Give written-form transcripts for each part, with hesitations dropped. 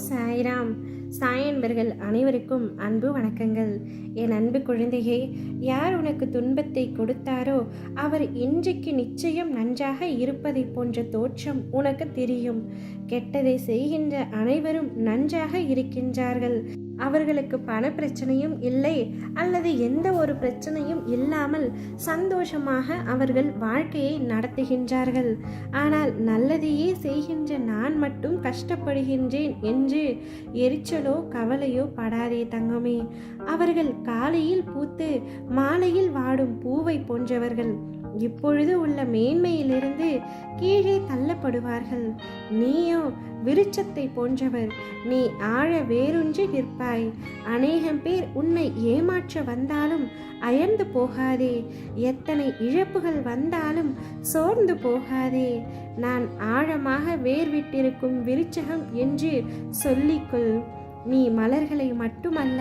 சாய்ராம். சாய் அன்பர்கள் அனைவருக்கும் அன்பு வணக்கங்கள். என் அன்பு குழந்தையே, யார் உனக்கு துன்பத்தை கொடுத்தாரோ அவர் இன்றைக்கு நிச்சயம் நன்றாக இருப்பதை போன்ற தோற்றம் உனக்கு தெரியும். கெட்டதை செய்கின்ற அனைவரும் நன்றாக இருக்கின்றார்கள். அவர்களுக்கு பண பிரச்சனையும் இல்லை அல்லது எந்த ஒரு பிரச்சனையும் இல்லாமல் சந்தோஷமாக அவர்கள் வாழ்க்கையை நடத்துகின்றார்கள். ஆனால் நல்லதையே செய்கின்ற நான் மட்டும் கஷ்டப்படுகின்றேன் என்று எரிச்சலோ கவலையோ படாதே தங்கமே. அவர்கள் காலையில் பூத்து மாலையில் வாடும் பூவை போன்றவர்கள். இப்பொழுது உள்ள மேன்மையிலிருந்து கீழே தள்ளப்படுவார்கள். நீயோ விருட்சத்தை போன்றவர். நீ ஆழ வேரூன்றி நிற்பாய். அநேகம் பேர் உன்னை ஏமாற்ற வந்தாலும் அயர்ந்து போகாதே. எத்தனை இழப்புகள் வந்தாலும் சோர்ந்து போகாதே. நான் ஆழமாக வேர் விட்டிருக்கும் விருட்சகம் என்று சொல்லிக்கொள். நீ மலர்களை மட்டுமல்ல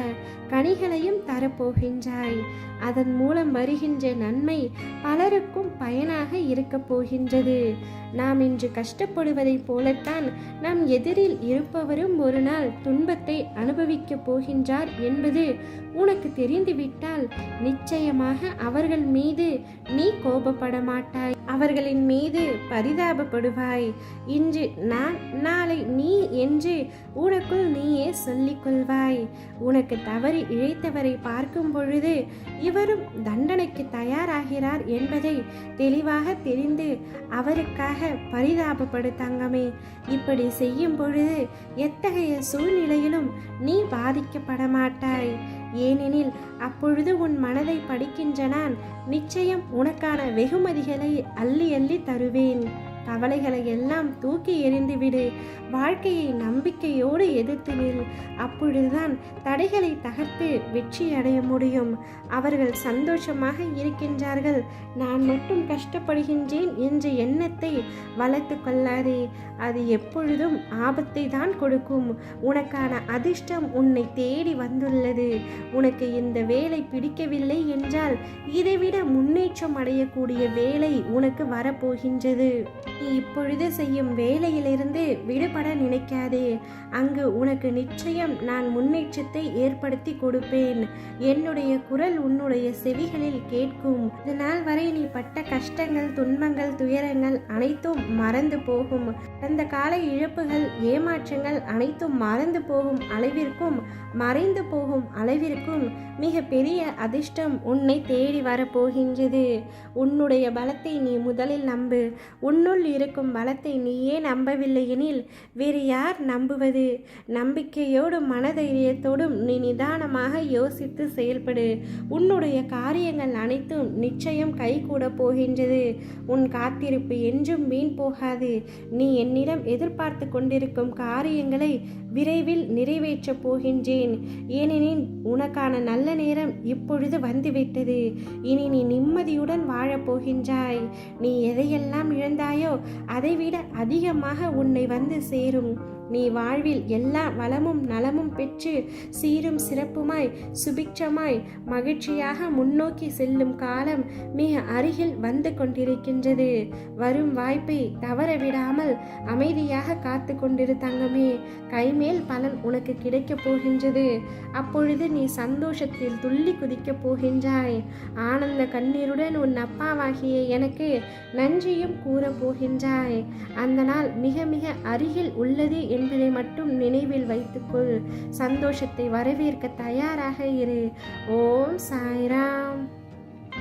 கனிகளையும் தரப்போகின்றாய். அதன் மூலம் வருகின்ற நன்மை பலருக்கும் பயனாக இருக்க போகின்றது. நாம் இன்று கஷ்டப்படுவதைப் போலத்தான் நம் எதிரில் இருப்பவரும் ஒரு நாள் துன்பத்தை அனுபவிக்கப் போகின்றார் என்பது உனக்கு தெரிந்துவிட்டால் நிச்சயமாக அவர்கள் மீது நீ கோபப்பட மாட்டாய். அவர்களின் மீது பரிதாபப்படுவாய். இன்று நான், நாளை நீ என்று உனக்குள் நீயே சொல்லிக் கொள்வாய். உனக்கு தவறி இழைத்தவரை பார்க்கும் பொழுது இவரும் தண்டனைக்கு தயாராகிறார் என்பதை தெளிவாக தெரிந்து அவருக்காக பரிதாபப்படு தங்கமே. இப்படி செய்யும் பொழுது எத்தகைய சூழ்நிலையிலும் நீ பாதிக்கப்பட மாட்டாய். ஏனெனில் அப்பொழுது உன் மனதை படிக்கின்ற நான் நிச்சயம் உனக்கான வெகுமதிகளை அள்ளி அள்ளி தருவேன். கவலைகளை எல்லாம் தூக்கி எறிந்துவிடு. வாழ்க்கையை நம்பிக்கையோடு எதிர்த்து நில். அப்பொழுதுதான் தடைகளை தகர்த்து வெற்றி அடைய முடியும். அவர்கள் சந்தோஷமாக இருக்கின்றார்கள், நான் மட்டும் கஷ்டப்படுகின்றேன் என்ற எண்ணத்தை வளர்த்து கொள்ளாதே. அது எப்பொழுதும் ஆபத்தை தான் கொடுக்கும். உனக்கான அதிர்ஷ்டம் உன்னை தேடி வந்துள்ளது. உனக்கு இந்த வேலை பிடிக்கவில்லை என்றால் இதைவிட முன்னேற்றம் அடையக்கூடிய வேலை உனக்கு வரப்போகின்றது. நீ இப்பொழுது செய்யும் வேலையிலிருந்து விடுபட நினைக்காதே. அங்கு உனக்கு நிச்சயம் நான் முன்னேற்றத்தை ஏற்படுத்தி கொடுப்பேன். என்னுடைய குரல் உன்னுடைய செவிகளில் கேட்கும். இதனால் வரை நீ பட்ட கஷ்டங்கள், துன்பங்கள், துயரங்கள் அனைத்தும் மறந்து போகும். அந்த கால இழப்புகள், ஏமாற்றங்கள் அனைத்தும் மறந்து போகும் அளவிற்கும், மறைந்து போகும் அளவிற்கும் மிக பெரிய அதிர்ஷ்டம் உன்னை தேடி வரப்போகின்றது. உன்னுடைய பலத்தை நீ முதலில் நம்பு. உன்னுள் இருக்கும் பலத்தை நீயே நம்பவில்லை எனில் வேறு யார் நம்புவது? நம்பிக்கையோடும் மனதைரியத்தோடும் நீ நிதானமாக யோசித்து செயல்படு. உன்னுடைய காரியங்கள் அனைத்தும் நிச்சயம் கைகூட போகின்றது. உன் காத்திருப்பு என்றும் வீண் போகாது. நீ என்னிடம் எதிர்பார்த்து கொண்டிருக்கும் காரியங்களை விரைவில் நிறைவேற்றப் போகின்றேன். ஏனெனில் உனக்கான நல்ல நேரம் இப்பொழுது வந்துவிட்டது. இனி நீ நிம்மதியுடன் வாழப்போகின்றாய். நீ எதையெல்லாம் இழந்தாயோ அதைவிட அதிகமாக உன்னை வந்து சேரும். நீ வாழ்வில் எல்லா வளமும் நலமும் பெற்று சீரும் சிறப்புமாய் சுபிட்சமாய் மகிழ்ச்சியாக முன்னோக்கி செல்லும் காலம் மிக அருகில் வந்து கொண்டிருக்கின்றது. வரும் வாய்ப்பை தவற விடாமல் அமைதியாக காத்து கொண்டிரு தங்கமே. கைமேல் பலன் உனக்கு கிடைக்கப் போகின்றது. அப்பொழுது நீ சந்தோஷத்தில் துள்ளி குதிக்கப் போகின்றாய். ஆனந்த கண்ணீருடன் உன் அப்பாவாகிய எனக்கு நன்றியும் கூறப் போகின்றாய். அந்த நாள் மிக மிக அருகில் உள்ளது என்பதை மட்டும் நினைவில் வைத்துக்கொள். சந்தோஷத்தை வரவேற்க தயாராக இரு. ஓம் சாய்ராம்.